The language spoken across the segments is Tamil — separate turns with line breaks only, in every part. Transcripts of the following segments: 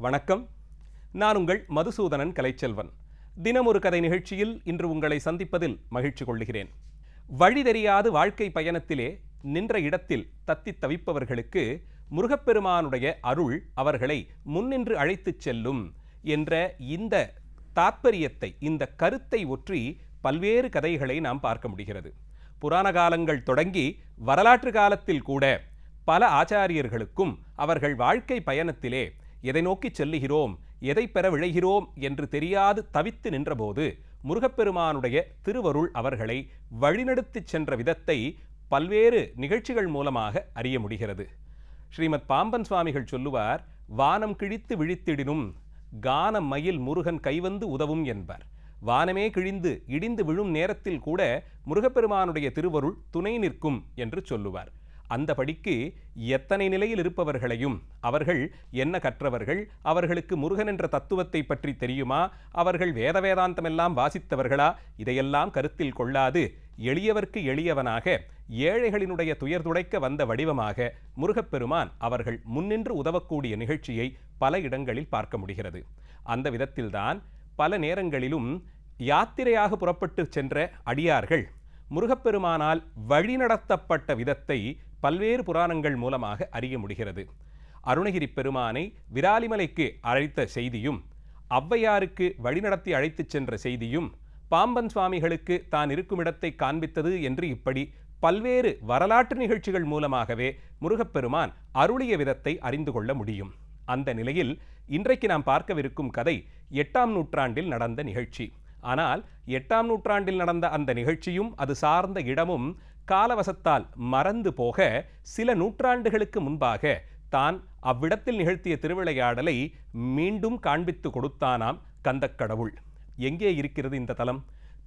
வணக்கம். நான் உங்கள் மதுசூதனன் கலைச்செல்வன். தினமொரு கதை நிகழ்ச்சியில் இன்று உங்களை சந்திப்பதில் மகிழ்ச்சி கொள்கிறேன். வழி தெரியாது வாழ்க்கை பயணத்திலே நின்ற இடத்தில் தத்தித் தவிப்பவர்களுக்கு முருகப்பெருமானுடைய அருள் அவர்களை முன்னின்று அழைத்துச் செல்லும் என்ற இந்த தாத்பரியத்தை, இந்த கருத்தை ஒற்றி பல்வேறு கதைகளை நாம் பார்க்க முடிகிறது. புராண காலங்கள் தொடங்கி வரலாற்று காலத்தில் கூட பல ஆச்சாரியர்களுக்கும் அவர்கள் வாழ்க்கை பயணத்திலே எதை நோக்கி செல்லுகிறோம், எதை பெற விழைகிறோம் என்று தெரியாது தவித்து நின்றபோது முருகப்பெருமானுடைய திருவருள் அவர்களை வழிநடத்திச் சென்ற விதத்தை பல்வேறு நிகழ்ச்சிகள் மூலமாக அறிய முடிகிறது. ஸ்ரீமத் பாம்பன் சுவாமிகள் சொல்லுவார், வானம் கிழித்து விழித்திடினும் கான மயில் முருகன் கைவந்து உதவும் என்பார். வானமே கிழிந்து இடிந்து விழும் நேரத்தில் கூட முருகப்பெருமானுடைய திருவருள் துணை நிற்கும் என்று சொல்லுவார். அந்த படிக்கு எத்தனை நிலையில் இருப்பவர்களையும், அவர்கள் என்ன கற்றவர்கள், அவர்களுக்கு முருகன் என்ற தத்துவத்தை பற்றி தெரியுமா, அவர்கள் வேத வேதாந்தமெல்லாம் வாசித்தவர்களா, இதையெல்லாம் கருத்தில் கொள்ளாது எளியவர்க்கு எளியவனாக ஏழைகளினுடைய துயர் துடைக்க வந்த வடிவமாக முருகப்பெருமான் அவர்கள் முன்னின்று உதவக்கூடிய நிகழ்ச்சியை பல இடங்களில் பார்க்க முடிகிறது. அந்த விதத்தில்தான் பல நேரங்களிலும் யாத்திரையாக புறப்பட்டு சென்ற அடியார்கள் முருகப்பெருமானால் வழிநடத்தப்பட்ட விதத்தை பல்வேறு புராணங்கள் மூலமாக அறிய முடிகிறது. அருணகிரி பெருமானை விராலிமலைக்கு அழைத்த செய்தியும், ஔவையாருக்கு வழிநடத்தி அழைத்துச் சென்ற செய்தியும், பாம்பன் சுவாமிகளுக்கு தான் இருக்கும் இடத்தை காண்பித்தது என்று இப்படி பல்வேறு வரலாற்று நிகழ்ச்சிகள் மூலமாகவே முருகப்பெருமான் அருளிய விதத்தை அறிந்து கொள்ள முடியும். அந்த நிலையில் இன்றைக்கு நாம் பார்க்கவிருக்கும் கதை 8ஆம் நூற்றாண்டில் நடந்த நிகழ்ச்சி. ஆனால் 8ஆம் நூற்றாண்டில் நடந்த அந்த நிகழ்ச்சியும் அது சார்ந்த இடமும் காலவசத்தால் மறந்து போக சில நூற்றாண்டுகளுக்கு முன்பாக தான் அவ்விடத்தில் நிகழ்த்திய திருவிளையாடலை மீண்டும் காண்பித்து கொடுத்தானாம் கந்தக்கடவுள். எங்கே இருக்கிறது இந்த தலம்?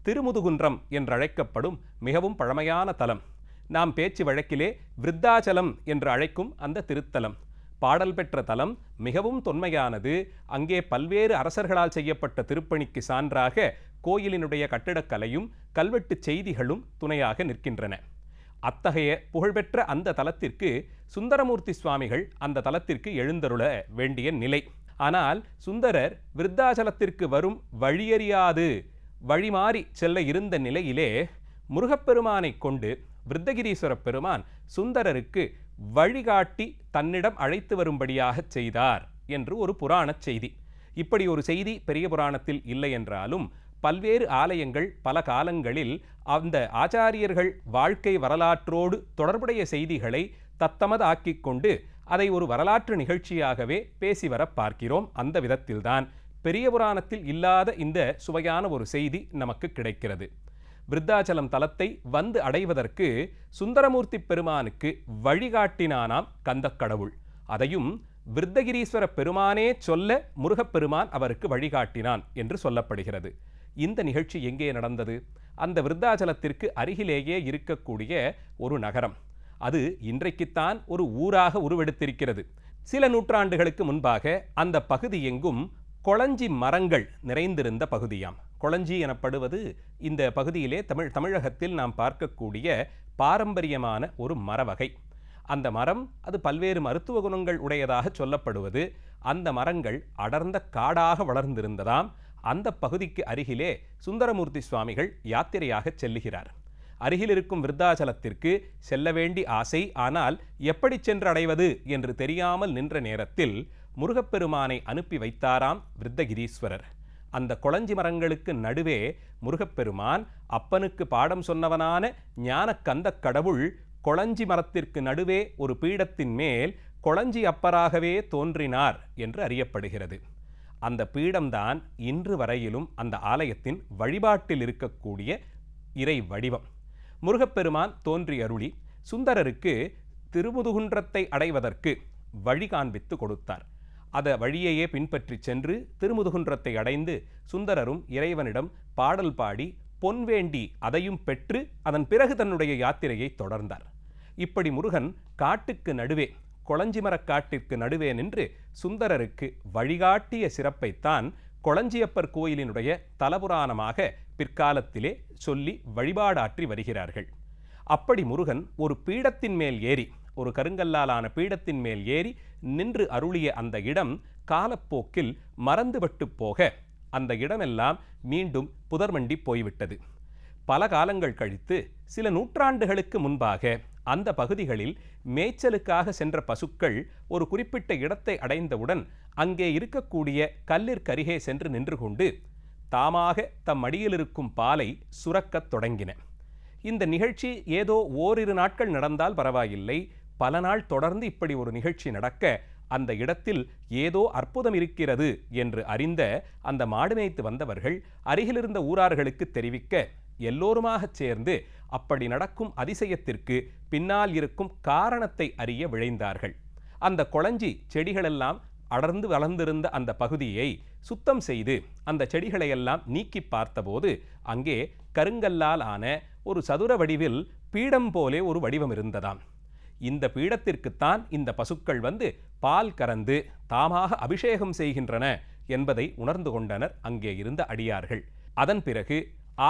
திருமுதுகுன்றம் என்றழைக்கப்படும் மிகவும் பழமையான தலம். நாம் பேச்சு வழக்கிலே விருத்தாச்சலம் என்று அழைக்கும் அந்த திருத்தலம் பாடல் பெற்ற தலம், மிகவும் தொன்மையானது. அங்கே பல்வேறு அரசர்களால் செய்யப்பட்ட திருப்பணிக்கு சான்றாக கோயிலினுடைய கட்டிடக்கலையும் கல்வெட்டு செய்திகளும் துணையாக நிற்கின்றன. அத்தகைய புகழ்பெற்ற அந்த தலத்திற்கு சுந்தரமூர்த்தி சுவாமிகள் அந்த தலத்திற்கு எழுந்தருள வேண்டிய நிலை. ஆனால் சுந்தரர் விருத்தாச்சலத்திற்கு வரும் வழியறியாது வழிமாறி செல்ல இருந்த நிலையிலே முருகப்பெருமானை கொண்டு விருத்தகிரீஸ்வர பெருமான் சுந்தரருக்கு வழிகாட்டி தன்னிடம் அழைத்து வரும்படியாக செய்தார் என்று ஒரு புராண செய்தி. இப்படி ஒரு செய்தி பெரிய புராணத்தில் இல்லை என்றாலும் பல்வேறு ஆலயங்கள் பல காலங்களில் அந்த ஆச்சாரியர்கள் வாழ்க்கை வரலாற்றோடு தொடர்புடைய செய்திகளை தத்தமது ஆக்கிக் கொண்டு அதை ஒரு வரலாற்று நிகழ்ச்சியாகவே பேசி வர பார்க்கிறோம். அந்த விதத்தில்தான் பெரிய புராணத்தில் இல்லாத இந்த சுவையான ஒரு செய்தி நமக்கு கிடைக்கிறது. விருத்தாச்சலம் தலத்தை வந்து அடைவதற்கு சுந்தரமூர்த்தி பெருமானுக்கு வழிகாட்டினானாம் கந்தக்கடவுள். அதையும் விருத்தகிரீஸ்வர பெருமானே சொல்ல முருகப்பெருமான் அவருக்கு வழிகாட்டினான் என்று சொல்லப்படுகிறது. இந்த நிகழ்ச்சி எங்கே நடந்தது? அந்த விருத்தாச்சலத்திற்கு அருகிலேயே இருக்கக்கூடிய ஒரு நகரம். அது இன்றைக்குத்தான் ஒரு ஊராக உருவெடுத்திருக்கிறது. சில நூற்றாண்டுகளுக்கு முன்பாக அந்த பகுதி எங்கும் கொளஞ்சி மரங்கள் நிறைந்திருந்த பகுதியாம். கொளஞ்சி எனப்படுவது இந்த பகுதியிலே தமிழகத்தில் நாம் பார்க்கக்கூடிய பாரம்பரியமான ஒரு மரவகை. அந்த மரம் அது பல்வேறு மருத்துவ குணங்கள் உடையதாக சொல்லப்படுவது. அந்த மரங்கள் அடர்ந்த காடாக வளர்ந்திருந்ததாம். அந்த பகுதிக்கு அருகிலே சுந்தரமூர்த்தி சுவாமிகள் யாத்திரையாக செல்லுகிறார். அருகில் இருக்கும் விருத்தாச்சலத்திற்கு செல்ல வேண்டி ஆசை. ஆனால் எப்படி சென்று அடைவது என்று தெரியாமல் நின்ற நேரத்தில் முருகப்பெருமானை அனுப்பி வைத்தாராம் விருத்தகிரீஸ்வரர். அந்த கொளஞ்சி மரங்களுக்கு நடுவே முருகப்பெருமான் அப்பனுக்கு பாடம் சொன்னவனான ஞான கந்த கடவுள் கொளஞ்சி மரத்திற்கு நடுவே ஒரு பீடத்தின் மேல் கொளஞ்சி அப்பராகவே தோன்றினார் என்று அறியப்படுகிறது. அந்த பீடம்தான் இன்று வரையிலும் அந்த ஆலயத்தின் வழிபாட்டில் இருக்கக்கூடிய இறை வடிவம். முருகப்பெருமான் தோன்றி அருளி சுந்தரருக்கு திருமுதுகுன்றத்தை அடைவதற்கு வழி காண்பித்து கொடுத்தார். அந்த வழியையே பின்பற்றி சென்று திருமுதுகுன்றத்தை அடைந்து சுந்தரரும் இறைவனிடம் பாடல் பாடி பொன் வேண்டி அதையும் பெற்று அதன் பிறகு தன்னுடைய யாத்திரையை தொடர்ந்தார். இப்படி முருகன் காட்டுக்கு நடுவே, கொளஞ்சிமரக் காட்டிற்கு நடுவே நின்று சுந்தரருக்கு வழிகாட்டிய சிறப்பைத்தான் கொளஞ்சியப்பர் கோயிலினுடைய தலபுராணமாக பிற்காலத்திலே சொல்லி வழிபாடாற்றி வருகிறார்கள். அப்படி முருகன் ஒரு பீடத்தின் மேல் ஏறி ஒரு கருங்கல்லாலான பீடத்தின் மேல் ஏறி நின்று அருளிய அந்த இடம் காலப்போக்கில் மறந்துபட்டு போக அந்த இடமெல்லாம் மீண்டும் புதர்மண்டி போய்விட்டது. பல காலங்கள் கழித்து சில நூற்றாண்டுகளுக்கு முன்பாக அந்த பகுதிகளில் மேய்ச்சலுக்காக சென்ற பசுக்கள் ஒரு குறிப்பிட்ட இடத்தை அடைந்தவுடன் அங்கே இருக்கக்கூடிய கல்லிற்கருகே சென்று நின்று கொண்டு தாமாக தம் மடியில் இருக்கும் பாலை சுரக்கத் தொடங்கின. இந்த நிகழ்ச்சி ஏதோ ஓரிரு நாட்கள் நடந்தால் பரவாயில்லை, பல நாள் தொடர்ந்து இப்படி ஒரு நிகழ்ச்சி நடக்க அந்த இடத்தில் ஏதோ அற்புதம் இருக்கிறது என்று அறிந்த அந்த மாடு மேய்த்து வந்தவர்கள் அருகிலிருந்த ஊரார்களுக்கு தெரிவிக்க எல்லோருமாக சேர்ந்து அப்படி நடக்கும் அதிசயத்திற்கு பின்னால் இருக்கும் காரணத்தை அறிய விழைந்தார்கள். அந்த கொளஞ்சி செடிகளெல்லாம் அடர்ந்து வளர்ந்திருந்த அந்த பகுதியை சுத்தம் செய்து அந்த செடிகளையெல்லாம் நீக்கி பார்த்தபோது அங்கே கருங்கல்லால் ஆன ஒரு சதுர வடிவில் பீடம் போலே ஒரு வடிவம் இருந்ததாம். இந்த பீடத்திற்குத்தான் இந்த பசுக்கள் வந்து பால் கறந்து தாமாக அபிஷேகம் செய்கின்றன என்பதை உணர்ந்து கொண்டனர் அங்கே இருந்த அடியார்கள். அதன் பிறகு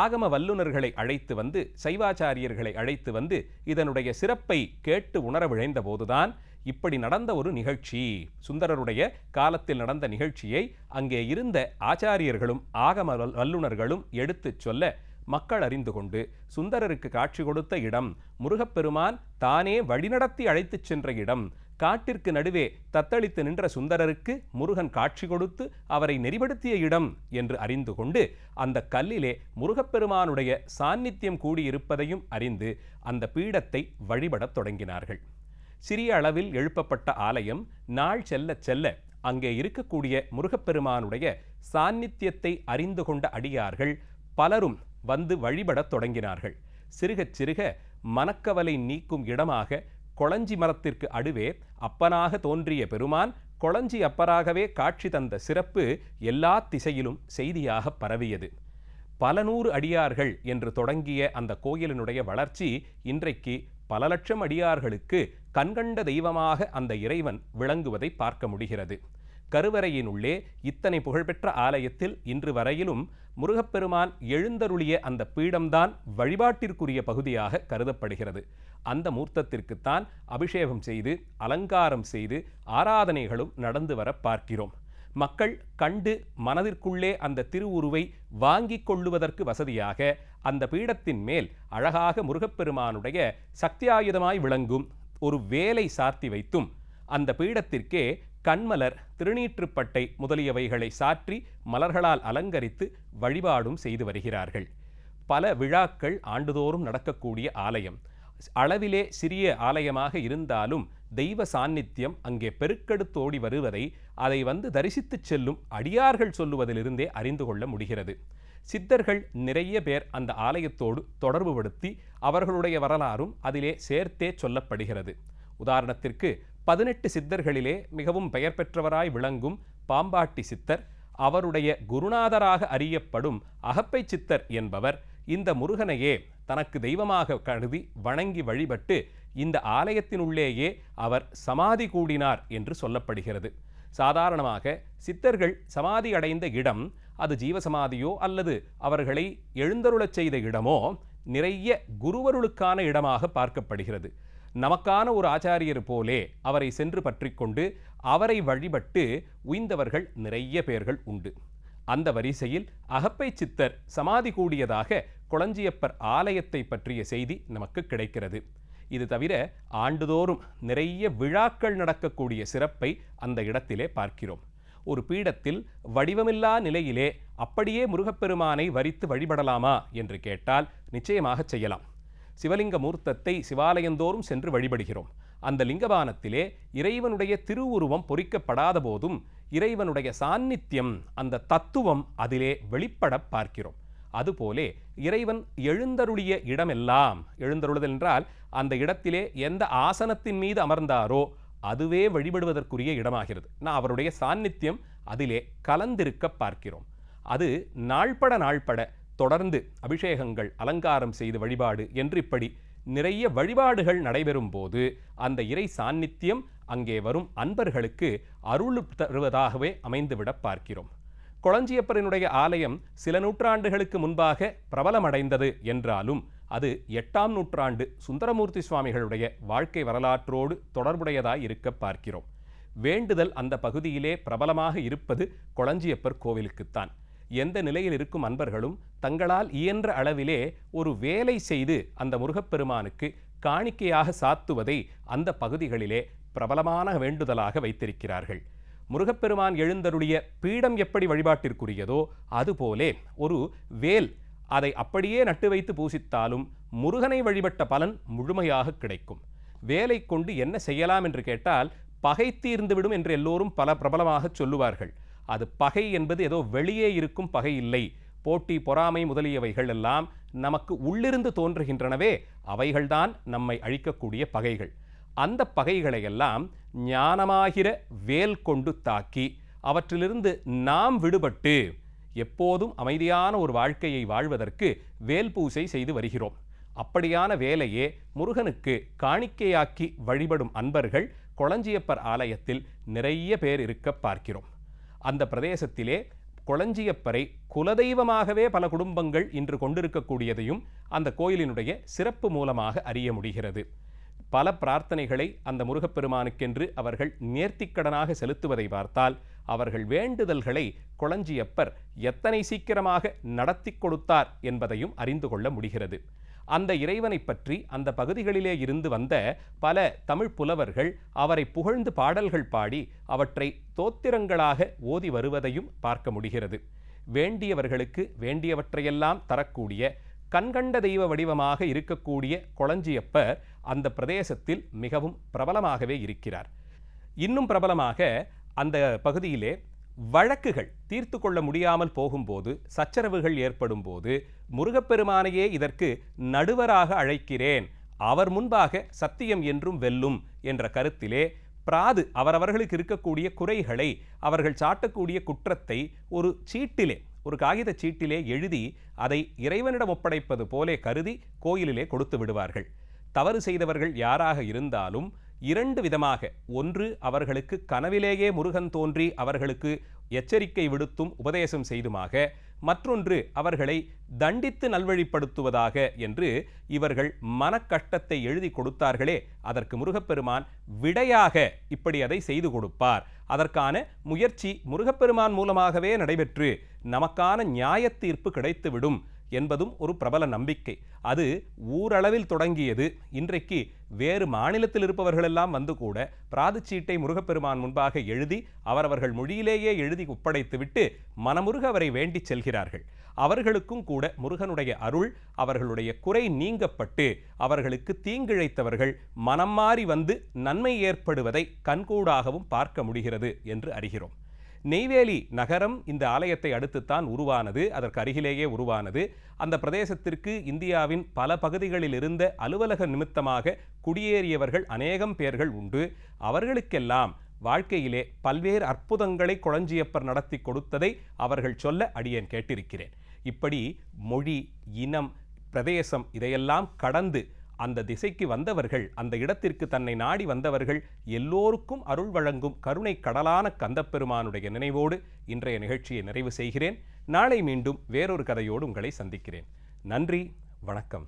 ஆகம வல்லுநர்களை அழைத்து வந்து, சைவாச்சாரியர்களை அழைத்து வந்து இதனுடைய சிறப்பை கேட்டு உணர விழைந்த போதுதான் இப்படி நடந்த ஒரு நிகழ்ச்சி, சுந்தரருடைய காலத்தில் நடந்த நிகழ்ச்சியை அங்கே இருந்த ஆச்சாரியர்களும் ஆகம வல்லுநர்களும் எடுத்துச் சொல்ல மக்கள் அறிந்து கொண்டு சுந்தரருக்கு காட்சி கொடுத்த இடம், முருகப்பெருமான் தானே வழிநடத்தி அழைத்துச் சென்ற இடம், காட்டிற்கு நடுவே தத்தளித்து நின்ற சுந்தரருக்கு முருகன் காட்சி கொடுத்து அவரை நெறிப்படுத்திய இடம் என்று அறிந்து கொண்டு அந்த கல்லிலே முருகப்பெருமானுடைய சாநித்தியம் கூடியிருப்பதையும் அறிந்து அந்த பீடத்தை வழிபடத் தொடங்கினார்கள். சிறிய அளவில் எழுப்பப்பட்ட ஆலயம் நாள் செல்ல செல்ல அங்கே இருக்கக்கூடிய முருகப்பெருமானுடைய சாநித்தியத்தை அறிந்து கொண்ட அடியார்கள் பலரும் வந்து வழிபடத் தொடங்கினார்கள். சிறுக சிறுக மனக்கவலை நீக்கும் இடமாக கொளஞ்சி மரத்திற்கு அடுவே அப்பனாக தோன்றிய பெருமான் கொளஞ்சி அப்பராகவே காட்சி தந்த சிறப்பு எல்லா திசையிலும் செய்தியாக பரவியது. பல நூறு அடியார்கள் என்று தொடங்கிய அந்த கோயிலினுடைய வளர்ச்சி இன்றைக்கு பல லட்சம் அடியார்களுக்கு கண்கண்ட தெய்வமாக அந்த இறைவன் விளங்குவதை பார்க்க முடிகிறது. கருவறையினுள்ளே இத்தனை புகழ்பெற்ற ஆலயத்தில் இன்று வரையிலும் முருகப்பெருமான் எழுந்தருளிய அந்த பீடம்தான் வழிபாட்டிற்குரிய பகுதியாக கருதப்படுகிறது. அந்த மூர்த்தத்திற்குத்தான் அபிஷேகம் செய்து அலங்காரம் செய்து ஆராதனைகளும் நடந்து வர பார்க்கிறோம். மக்கள் கண்டு மனதிற்குள்ளே அந்த திருவுருவை வாங்கி கொள்ளுவதற்கு வசதியாக அந்த பீடத்தின் மேல் அழகாக முருகப்பெருமானுடைய சக்தியாயுதமாய் விளங்கும் ஒரு வேலை சார்த்தி வைத்தும் அந்த பீடத்திற்கே கண்மலர், திருநீற்றுப்பட்டை முதலியவைகளை சாற்றி மலர்களால் அலங்கரித்து வழிபாடும் செய்து வருகிறார்கள். பல விழாக்கள் ஆண்டுதோறும் நடக்கக்கூடிய ஆலயம். அளவிலே சிறிய ஆலயமாக இருந்தாலும் தெய்வ சாநித்தியம் அங்கே பெருக்கெடுத்தோடி வருவதை அதை வந்து தரிசித்துச் செல்லும் அடியார்கள் சொல்லுவதிலிருந்தே அறிந்து கொள்ள முடிகிறது. சித்தர்கள் நிறைய பேர் அந்த ஆலயத்தோடு தொடர்புபடுத்தி அவர்களுடைய வரலாறும் அதிலே சேர்த்தே சொல்லப்படுகிறது. உதாரணத்திற்கு 18 சித்தர்களிலே மிகவும் பெயர் பெற்றவராய் விளங்கும் பாம்பாட்டி சித்தர், அவருடைய குருநாதராக அறியப்படும் அகப்பை சித்தர் என்பவர் இந்த முருகனையே தனக்கு தெய்வமாக கருதி வணங்கி வழிபட்டு இந்த ஆலயத்தினுள்ளேயே அவர் சமாதி கூடினார் என்று சொல்லப்படுகிறது. சாதாரணமாக சித்தர்கள் சமாதி அடைந்த இடம் அது ஜீவசமாதியோ அல்லது அவர்களை எழுந்தருளச் செய்த இடமோ நிறைய குருவருளுக்கான இடமாக பார்க்கப்படுகிறது. நமக்கான ஒரு ஆச்சாரியர் போலே அவரை சென்று பற்றி கொண்டு அவரை வழிபட்டு உய்ந்தவர்கள் நிறைய பேர்கள் உண்டு. அந்த வரிசையில் அகப்பை சித்தர் சமாதி கூடியதாக கொளஞ்சியப்பர் ஆலயத்தை பற்றிய செய்தி நமக்கு கிடைக்கிறது. இது தவிர ஆண்டுதோறும் நிறைய விழாக்கள் நடக்கக்கூடிய சிறப்பை அந்த இடத்திலே பார்க்கிறோம். ஒரு பீடத்தில் வடிவமில்லா நிலையிலே அப்படியே முருகப்பெருமானை வரித்து வழிபடலாமா என்று கேட்டால் நிச்சயமாக செய்யலாம். சிவலிங்க மூர்த்தத்தை சிவாலயந்தோறும் சென்று வழிபடுகிறோம். அந்த லிங்கபானத்திலே இறைவனுடைய திருவுருவம் பொறிக்கப்படாத போதும் இறைவனுடைய சாநித்தியம், அந்த தத்துவம் அதிலே வெளிப்பட பார்க்கிறோம். அதுபோலே இறைவன் எழுந்தருளிய இடமெல்லாம், எழுந்தருளுதல் என்றால் அந்த இடத்திலே எந்த ஆசனத்தின் மீது அமர்ந்தாரோ அதுவே வழிபடுவதற்குரிய இடமாகிறது. அவருடைய சாநித்தியம் அதிலே கலந்திருக்க பார்க்கிறோம். அது நாள்பட தொடர்ந்து அபிஷேகங்கள், அலங்காரம் செய்து வழிபாடு என்று இப்படி நிறைய வழிபாடுகள் நடைபெறும் போது அந்த இறை சாநித்தியம் அங்கே வரும் அன்பர்களுக்கு அருள் தருவதாகவே அமைந்துவிட பார்க்கிறோம். கொளஞ்சியப்பரினுடைய ஆலயம் சில நூற்றாண்டுகளுக்கு முன்பாக பிரபலமடைந்தது என்றாலும் அது 8ஆம் நூற்றாண்டு சுந்தரமூர்த்தி சுவாமிகளுடைய வாழ்க்கை வரலாற்றோடு தொடர்புடையதாய் இருக்க பார்க்கிறோம். வேண்டுதல் அந்த பகுதியிலே பிரபலமாக இருப்பது கொளஞ்சியப்பர் கோவிலுக்குத்தான். எந்த நிலையில் இருக்கும் அன்பர்களும் தங்களால் இயன்ற அளவிலே ஒரு வேலை செய்து அந்த முருகப்பெருமானுக்கு காணிக்கையாக சாத்துவதை அந்த பகுதிகளிலே பிரபலமான வேண்டுதலாக வைத்திருக்கிறார்கள். முருகப்பெருமான் எழுந்தருடைய பீடம் எப்படி வழிபாட்டிற்குரியதோ அதுபோலே ஒரு வேல், அதை அப்படியே நட்டு வைத்து பூசித்தாலும் முருகனை வழிபட்ட பலன் முழுமையாக கிடைக்கும். வேலை கொண்டு என்ன செய்யலாம் என்று கேட்டால் பகை தீர்ந்துவிடும் என்று எல்லோரும் பல பிரபலமாக சொல்லுவார்கள். அது பகை என்பது ஏதோ வெளியே இருக்கும் பகை இல்லை. போட்டி, பொறாமை முதலியவைகள் எல்லாம் நமக்கு உள்ளிருந்து தோன்றுகின்றனவே, அவைகள்தான் நம்மை அழிக்கக்கூடிய பகைகள். அந்த பகைகளையெல்லாம் ஞானமாகிற வேல் கொண்டு தாக்கி அவற்றிலிருந்து நாம் விடுபட்டு எப்போதும் அமைதியான ஒரு வாழ்க்கையை வாழ்வதற்கு வேல் பூசை செய்து வருகிறோம். அப்படியான வேலையே முருகனுக்கு காணிக்கையாக்கி வழிபடும் அன்பர்கள் கொளஞ்சியப்பர் ஆலயத்தில் நிறைய பேர் இருக்க பார்க்கிறோம். அந்த பிரதேசத்திலே கொளஞ்சியப்பரை குலதெய்வமாகவே பல குடும்பங்கள் இன்று கொண்டிருக்கக்கூடியதையும் அந்த கோயிலினுடைய சிறப்பு மூலமாக அறிய முடிகிறது. பல பிரார்த்தனைகளை அந்த முருகப்பெருமானுக்கென்று அவர்கள் நேர்த்திக்கடனாக செலுத்துவதை பார்த்தால் அவர்கள் வேண்டுதல்களை கொளஞ்சியப்பர் எத்தனை சீக்கிரமாக நடத்தி கொடுத்தார் என்பதையும் அறிந்து கொள்ள முடிகிறது. அந்த இறைவனை பற்றி அந்த பகுதிகளிலே இருந்து வந்த பல தமிழ் புலவர்கள் அவரை புகழ்ந்து பாடல்கள் பாடி அவற்றை தோத்திரங்களாக ஓதி வருவதையும் பார்க்க முடிகிறது. வேண்டியவர்களுக்கு வேண்டியவற்றையெல்லாம் தரக்கூடிய கண்கண்ட தெய்வ வடிவமாக இருக்கக்கூடிய கொளஞ்சியப்பர் அந்த பிரதேசத்தில் மிகவும் பிரபலமாகவே இருக்கிறார். இன்னும் பிரபலமாக அந்த பகுதியிலே வழக்குகள் தீர்த்து கொள்ள முடியாமல் போகும்போது, சச்சரவுகள் ஏற்படும் போது முருகப்பெருமானையே இதற்கு நடுவராக அழைக்கிறேன், அவர் முன்பாக சத்தியம் என்றும் வெல்லும் என்ற கருத்திலே பிராது அவரவர்களுக்கு இருக்கக்கூடிய குறைகளை, அவர்கள் சாட்டக்கூடிய குற்றத்தை ஒரு சீட்டிலே, ஒரு காகித சீட்டிலே எழுதி அதை இறைவனிடம் ஒப்படைப்பது போலே கருதி கோயிலிலே கொடுத்து விடுவார்கள். தவறு செய்தவர்கள் யாராக இருந்தாலும் இரண்டு விதமாக, ஒன்று அவர்களுக்கு கனவிலேயே முருகன் தோன்றி அவர்களுக்கு எச்சரிக்கை விடுத்தும் உபதேசம் செய்துமாக, மற்றொன்று அவர்களை தண்டித்து நல்வழிப்படுத்துவதாக என்று இவர்கள் மனக்கஷ்டத்தை எழுதி கொடுத்தார்களே, அதற்கு முருகப்பெருமான் விடையாக இப்படி அதை செய்து கொடுப்பார். அதற்கான முயற்சி முருகப்பெருமான் மூலமாகவே நடைபெற்று நமக்கான நியாய தீர்ப்பு கிடைத்துவிடும் என்பதும் ஒரு பிரபல நம்பிக்கை. அது ஊரளவில் தொடங்கியது. இன்றைக்கு வேறு மாநிலத்தில் இருப்பவர்களெல்லாம் வந்து கூட பிராதுச்சீட்டை முருகப்பெருமான் முன்பாக எழுதி அவரவர்கள் மொழியிலேயே எழுதி ஒப்படைத்துவிட்டு மனமுருக அவரை வேண்டி செல்கிறார்கள். அவர்களுக்கும் கூட முருகனுடைய அருள், அவர்களுடைய குறை நீங்கப்பட்டு அவர்களுக்கு தீங்கிழைத்தவர்கள் மனம் மாறி வந்து நன்மை ஏற்படுவதை கண்கூடாகவும் பார்க்க முடிகிறது என்று அறிகிறோம். நெய்வேலி நகரம் இந்த ஆலயத்தை அடுத்துத்தான் உருவானது, அதற்கு அருகிலேயே உருவானது. அந்த பிரதேசத்திற்கு இந்தியாவின் பல பகுதிகளில் இருந்த அலுவலக நிமித்தமாக குடியேறியவர்கள் அநேகம் பேர்கள் உண்டு. அவர்களுக்கெல்லாம் வாழ்க்கையிலே பல்வேறு அற்புதங்களை கொளஞ்சியப்பர் நடத்தி கொடுத்ததை அவர்கள் சொல்ல அடியேன் கேட்டிருக்கிறேன். இப்படி மொழி, இனம், பிரதேசம் இதையெல்லாம் கடந்து அந்த திசைக்கு வந்தவர்கள், அந்த இடத்திற்கு தன்னை நாடி வந்தவர்கள் எல்லோருக்கும் அருள் வழங்கும் கருணை கடலான கந்தப்பெருமானுடைய நினைவோடு இன்றைய நிகழ்ச்சியை நிறைவு செய்கிறேன். நாளை மீண்டும் வேறொரு கதையோடு உங்களை சந்திக்கிறேன். நன்றி, வணக்கம்.